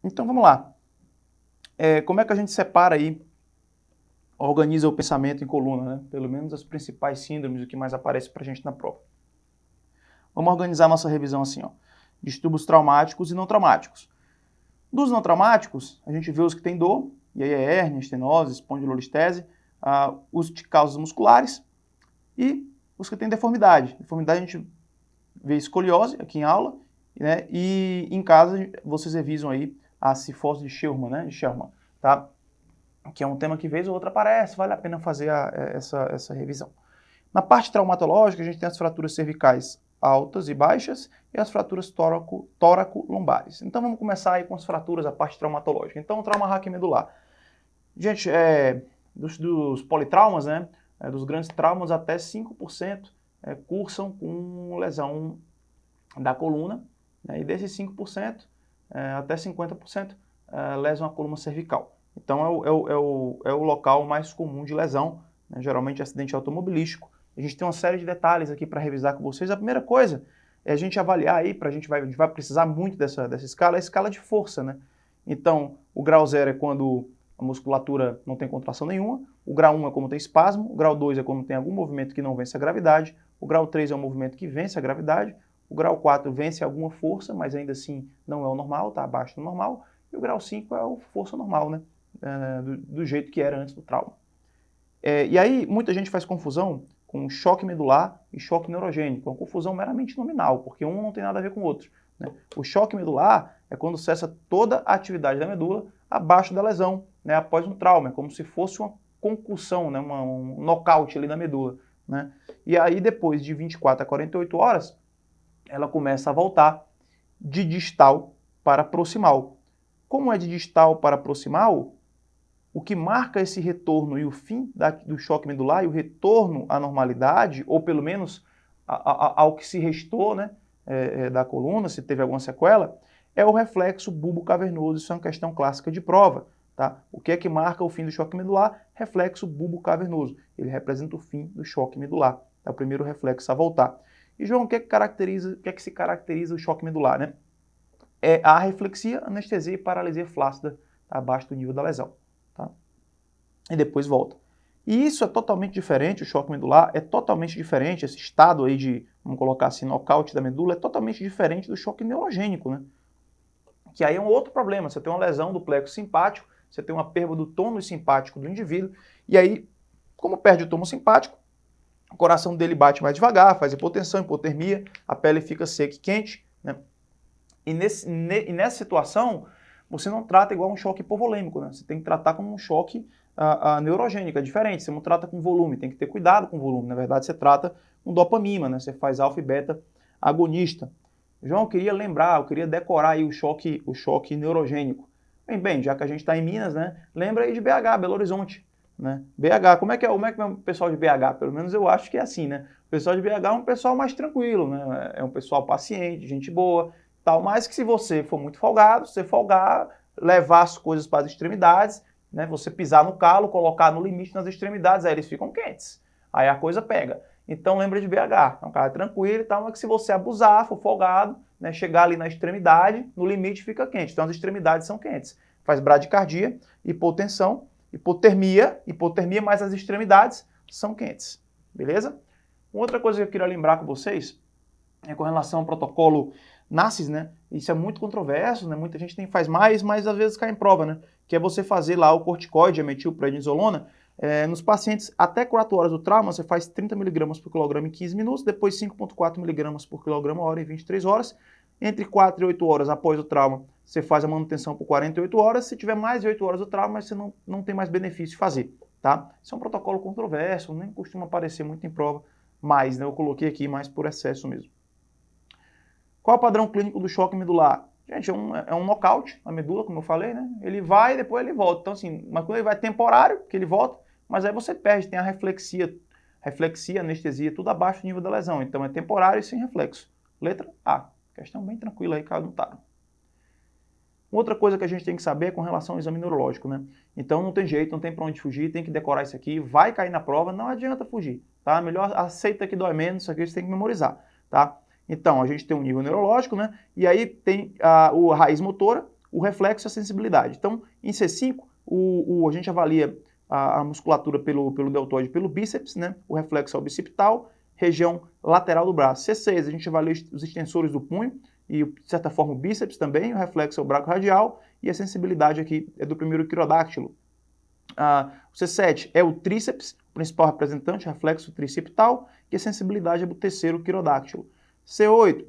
Então vamos lá. Como é que a gente separa aí, organiza o pensamento em coluna, né? Pelo menos as principais síndromes, o que mais aparece pra gente na prova. Vamos organizar nossa revisão assim, ó. Distúrbios traumáticos e não traumáticos. Dos não traumáticos, a gente vê os que têm dor, e aí é hérnia, estenose, espondilolistese, os de causas musculares e os que têm deformidade. Deformidade a gente vê escoliose aqui em aula, né? E em casa vocês revisam aí a cifose de Scheuermann, né? De Scheuermann, tá? Que é um tema que vez ou outra aparece, vale a pena fazer essa revisão. Na parte traumatológica, a gente tem as fraturas cervicais altas e baixas e as fraturas tóraco-lombares. Então vamos começar aí com as fraturas, a parte traumatológica. Então, trauma raquimedular. Gente, dos politraumas, né, dos grandes traumas, até 5% cursam com lesão da coluna, né, e desses 5%, até 50% lesam a coluna cervical. Então é o local mais comum de lesão, né, geralmente acidente automobilístico. A gente tem uma série de detalhes aqui para revisar com vocês. A primeira coisa é a gente avaliar aí, a gente vai precisar muito dessa escala, a escala de força, né? Então, o grau 0 é quando a musculatura não tem contração nenhuma, o grau 1 é quando tem espasmo, o grau 2 é quando tem algum movimento que não vence a gravidade, o grau 3 é um movimento que vence a gravidade, o grau 4 vence alguma força, mas ainda assim não é o normal, está abaixo do normal, e o grau 5 é a força normal, né? Do jeito que era antes do trauma. E aí, muita gente faz confusão com choque medular e choque neurogênico. É uma confusão meramente nominal, porque um não tem nada a ver com o outro, né? O choque medular é quando cessa toda a atividade da medula abaixo da lesão, né, após um trauma. É como se fosse uma concussão, né, um nocaute ali na medula, né? E aí, depois de 24 a 48 horas, ela começa a voltar de distal para proximal. Como é de distal para proximal, o que marca esse retorno e o fim do choque medular e o retorno à normalidade, ou pelo menos ao que se restou, né, da coluna, se teve alguma sequela, é o reflexo bulbo-cavernoso. Isso é uma questão clássica de prova. Tá? O que é que marca o fim do choque medular? Reflexo bulbo-cavernoso. Ele representa o fim do choque medular. É o primeiro reflexo a voltar. E, João, o que é que se caracteriza o choque medular, né? É a reflexia, anestesia e paralisia flácida, tá, abaixo do nível da lesão. Tá? E depois volta. E isso é totalmente diferente, o choque medular é totalmente diferente, esse estado aí de, vamos colocar assim, nocaute da medula, é totalmente diferente do choque neurogênico, né? Que aí é um outro problema, você tem uma lesão do plexo simpático, você tem uma perda do tônus simpático do indivíduo, e aí, como perde o tônus simpático, o coração dele bate mais devagar, faz hipotensão, hipotermia, a pele fica seca e quente, né? E nessa situação, você não trata igual um choque hipovolêmico, né? Você tem que tratar como um choque neurogênico, é diferente, você não trata com volume, tem que ter cuidado com o volume. Na verdade, você trata com dopamina, né? Você faz alfa e beta agonista. João, eu queria decorar aí o choque neurogênico. Bem, já que a gente está em Minas, né? Lembra aí de BH, Belo Horizonte, né? BH, como é que é o pessoal de BH? Pelo menos eu acho que é assim, né? O pessoal de BH é um pessoal mais tranquilo, né? É um pessoal paciente, gente boa, tal, mas que se você for muito folgado, você folgar, levar as coisas para as extremidades, né, você pisar no calo, colocar no limite nas extremidades, aí eles ficam quentes. Aí a coisa pega. Então lembra de BH, é um cara tranquilo e tal, mas que se você abusar, for folgado, né, chegar ali na extremidade, no limite fica quente. Então as extremidades são quentes. Faz bradicardia, hipotensão, hipotermia, mas as extremidades são quentes. Beleza? Outra coisa que eu queria lembrar com vocês é com relação ao protocolo NACES, né? Isso é muito controverso, né? Muita gente faz mais, mas às vezes cai em prova, né? Que é você fazer lá o corticoide, a metilprednisolona, nos pacientes até 4 horas do trauma, você faz 30 mg por quilograma em 15 minutos, depois 5,4 mg por quilograma hora em 23 horas. Entre 4 e 8 horas após o trauma, você faz a manutenção por 48 horas. Se tiver mais de 8 horas do trauma, você não tem mais benefício de fazer, tá? Isso é um protocolo controverso, nem costuma aparecer muito em prova, mas, né, eu coloquei aqui mais por excesso mesmo. Qual é o padrão clínico do choque medular? Gente, é um nocaute na medula, como eu falei, né? Ele vai e depois ele volta. Então, assim, mas quando ele vai temporário, que ele volta, mas aí você perde, tem a reflexia, anestesia, tudo abaixo do nível da lesão. Então é temporário e sem reflexo. Letra A. Questão bem tranquila aí, caso não tá. Outra coisa que a gente tem que saber é com relação ao exame neurológico, né? Então não tem jeito, não tem pra onde fugir, tem que decorar isso aqui, vai cair na prova, não adianta fugir, tá? Melhor aceita que dói menos, isso aqui você tem que memorizar, tá? Então, a gente tem um nível neurológico, né? E aí tem a raiz motora, o reflexo e a sensibilidade. Então, em C5, a gente avalia a musculatura pelo deltoide e pelo bíceps, né? O reflexo é o bicipital, região lateral do braço. C6, a gente avalia os extensores do punho e, de certa forma, o bíceps também, o reflexo é o braquioradial e a sensibilidade aqui é do primeiro quirodáctilo. O C7 é o tríceps, o principal representante, reflexo tricipital, e a sensibilidade é do terceiro quirodáctilo. C8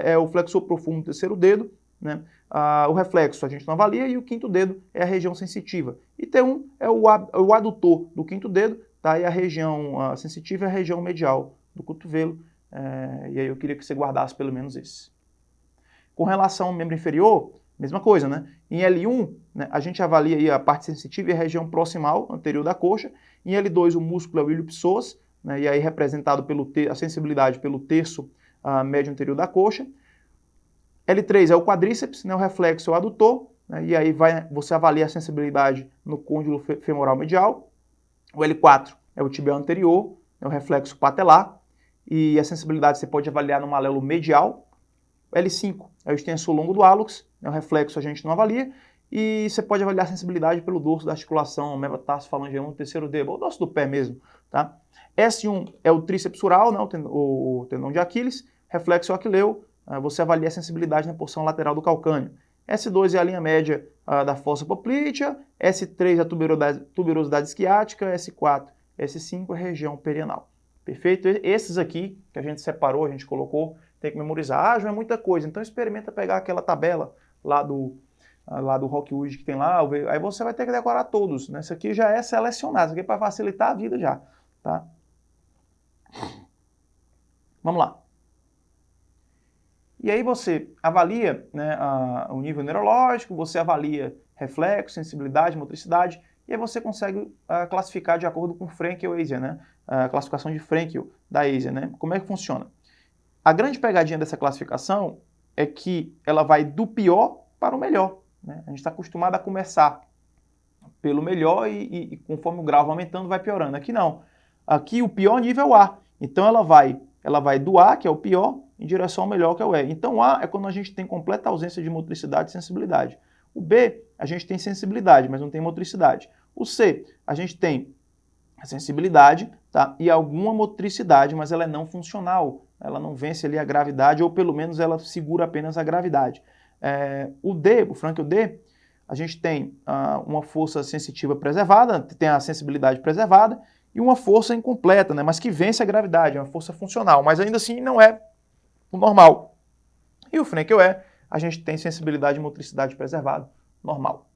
é o flexor profundo do terceiro dedo, né? O reflexo a gente não avalia e o quinto dedo é a região sensitiva. E T1 é o adutor do quinto dedo, tá? E a região sensitiva é a região medial do cotovelo. E aí eu queria que você guardasse pelo menos esse. Com relação ao membro inferior, mesma coisa, né? Em L1, né, a gente avalia aí a parte sensitiva e a região proximal, anterior da coxa. Em L2, o músculo é o ilho-psoas, né, e aí representado a sensibilidade pelo terço médio anterior da coxa. L3 é o quadríceps, né, o reflexo é o adutor, né, e aí você avalia a sensibilidade no côndilo femoral medial. O L4 é o tibial anterior, né, o reflexo patelar, e a sensibilidade você pode avaliar no malelo medial. O L5 é o extensor longo do hálux, né, o reflexo a gente não avalia, e você pode avaliar a sensibilidade pelo dorso da articulação, metatarsofalangeal no terceiro dedo, ou dorso do pé mesmo, tá? S1 é o tríceps sural, né, o tendão de Aquiles, reflexo aquileu, você avalia a sensibilidade na porção lateral do calcâneo. S2 é a linha média da fossa poplítea, S3 é a tuberosidade esquiática, S4, S5 é a região perianal. Perfeito? Esses aqui que a gente separou, a gente colocou, tem que memorizar. João, é muita coisa, então experimenta pegar aquela tabela lá do Rockwood que tem lá, aí você vai ter que decorar todos, né? Isso aqui já é selecionado, isso aqui é para facilitar a vida já, tá? Vamos lá. E aí você avalia, né, o nível neurológico, você avalia reflexo, sensibilidade, motricidade, e aí você consegue classificar de acordo com Frenkel e Asier, né? A classificação de Frenkel da Asier, né? Como é que funciona? A grande pegadinha dessa classificação é que ela vai do pior para o melhor, né? A gente está acostumado a começar pelo melhor e conforme o grau vai aumentando, vai piorando. Aqui não. Aqui o pior nível é o A. Então ela vai do A, que é o pior, em direção ao melhor, que é o E. Então A é quando a gente tem completa ausência de motricidade e sensibilidade. O B, a gente tem sensibilidade, mas não tem motricidade. O C, a gente tem a sensibilidade, tá? E alguma motricidade, mas ela é não funcional. Ela não vence ali a gravidade, ou pelo menos ela segura apenas a gravidade. O D, o Frenkel D, a gente tem uma força sensitiva preservada, tem a sensibilidade preservada, e uma força incompleta, né? Mas que vence a gravidade, é uma força funcional, mas ainda assim não é o normal. E o Frenkel E, a gente tem sensibilidade e motricidade preservada, normal.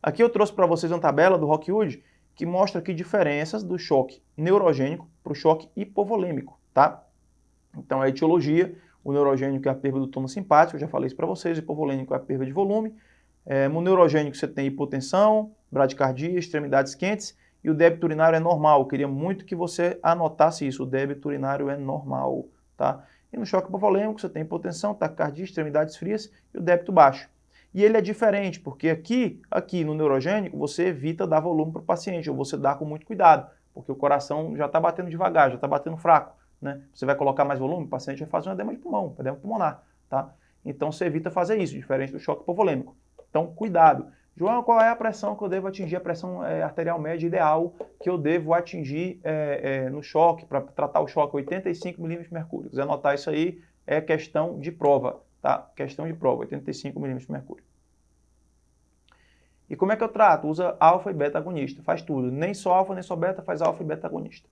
Aqui eu trouxe para vocês uma tabela do Rockwood que mostra aqui diferenças do choque neurogênico para o choque hipovolêmico, tá? Então a etiologia, o neurogênico é a perda do tônus simpático, eu já falei isso para vocês, o hipovolêmico é a perda de volume. No neurogênico você tem hipotensão, bradicardia, extremidades quentes, e o débito urinário é normal. Eu queria muito que você anotasse isso, o débito urinário é normal, tá? E no choque hipovolêmico você tem hipotensão, taquicardia, extremidades frias e o débito baixo. E ele é diferente, porque aqui no neurogênico você evita dar volume para o paciente, ou você dá com muito cuidado, porque o coração já está batendo devagar, já está batendo fraco, né? Você vai colocar mais volume, o paciente vai fazer um edema de pulmão, edema pulmonar, tá? Então você evita fazer isso, diferente do choque hipovolêmico. Então cuidado. João, qual é a pressão que eu devo atingir, a pressão arterial média ideal que eu devo atingir no choque, para tratar o choque, 85 milímetros de mercúrio. Se quiser anotar isso aí, é questão de prova, tá? Questão de prova, 85 milímetros de mercúrio. E como é que eu trato? Usa alfa e beta agonista, faz tudo. Nem só alfa, nem só beta, faz alfa e beta agonista.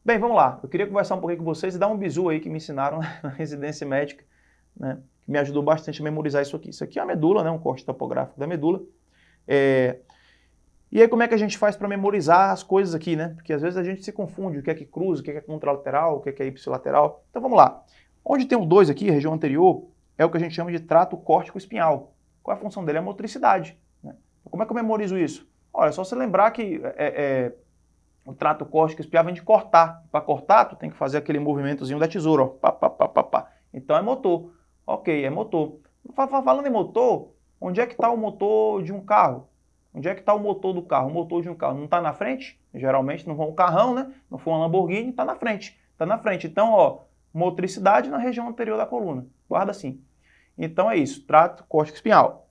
Bem, vamos lá. Eu queria conversar um pouquinho com vocês e dar um bizu aí que me ensinaram na residência médica, né? Que me ajudou bastante a memorizar isso aqui. Isso aqui é a medula, né? Um corte topográfico da medula. E aí como é que a gente faz para memorizar as coisas aqui, né? Porque às vezes a gente se confunde o que é cruza, o que é contralateral, o que é ipsilateral. Então vamos lá. Onde tem o 2 aqui, região anterior, é o que a gente chama de trato córtico espinhal. Qual é a função dele? É a motricidade, né? Como é que eu memorizo isso? Olha, é só você lembrar que o trato córtico espinhal vem de cortar. Para cortar, tu tem que fazer aquele movimentozinho da tesoura, ó. Pá, pá, pá, pá, pá. Então é motor. Ok, é motor. Falando em motor, onde é que está o motor de um carro? Onde é que está o motor do carro? O motor de um carro não está na frente? Geralmente não for um carrão, né? Não for uma Lamborghini, está na frente. Está na frente. Então, ó, motricidade na região anterior da coluna. Guarda assim. Então é isso, trato córtico espinhal.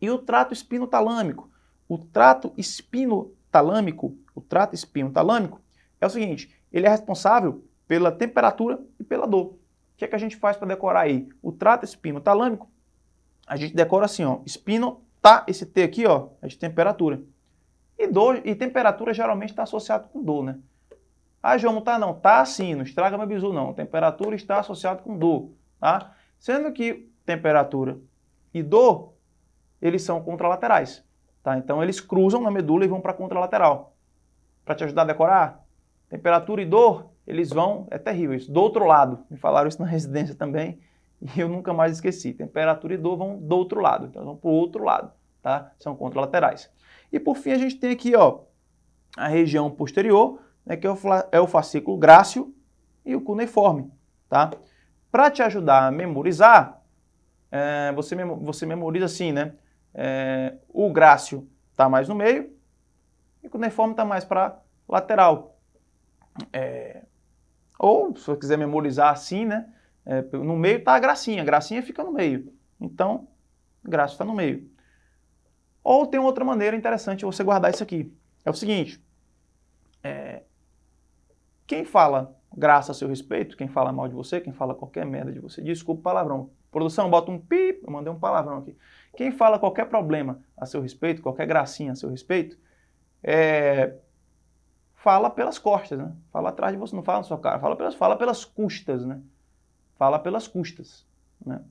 E o trato espinotalâmico? O trato espinotalâmico é o seguinte, ele é responsável pela temperatura e pela dor. O que é que a gente faz para decorar aí? O trato espinotalâmico, a gente decora assim, ó, espino, tá, esse T aqui, ó, é de temperatura. E dor e temperatura geralmente está associado com dor, né? Ah, João, não tá não. Tá sim, não estraga meu bizu não. Temperatura está associado com dor, tá? Sendo que temperatura e dor, eles são contralaterais, tá? Então eles cruzam na medula e vão para a contralateral. Para te ajudar a decorar, temperatura e dor, eles vão, é terrível isso, do outro lado. Me falaram isso na residência também e eu nunca mais esqueci. Temperatura e dor vão do outro lado, então vão para o outro lado, tá? São contralaterais. E por fim a gente tem aqui, ó, a região posterior, né, que é o fascículo grácil e o cuneiforme, tá? Para te ajudar a memorizar, você memoriza assim, né? O grácil está mais no meio e o cuneiforme está mais para lateral. Ou, se você quiser memorizar assim, né? No meio está a gracinha fica no meio. Então, o grácil está no meio. Ou tem outra maneira interessante de você guardar isso aqui. É o seguinte, quem fala graça a seu respeito, quem fala mal de você, quem fala qualquer merda de você, desculpa o palavrão. Produção, bota um pi, eu mandei um palavrão aqui. Quem fala qualquer problema a seu respeito, qualquer gracinha a seu respeito, fala pelas costas, né? Fala atrás de você, não fala na sua cara, fala pelas custas, né? Fala pelas custas, né?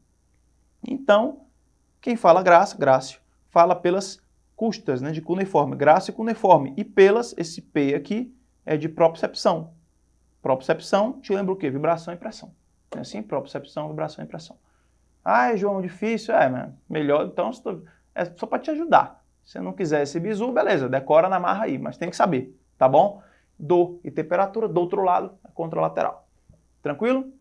Então, quem fala grácio, fala pelas custas, né? De cuneiforme, grácio e cuneiforme. E pelas, esse P aqui, é de propriocepção. Propriocepção, te lembra o quê? Vibração e pressão. É assim? Propriocepção, vibração e pressão. Ah, João, difícil. Melhor, então, é só para te ajudar. Se você não quiser esse bizu, beleza, decora na marra aí, mas tem que saber, tá bom? Dor e temperatura, do outro lado, é contralateral. Tranquilo?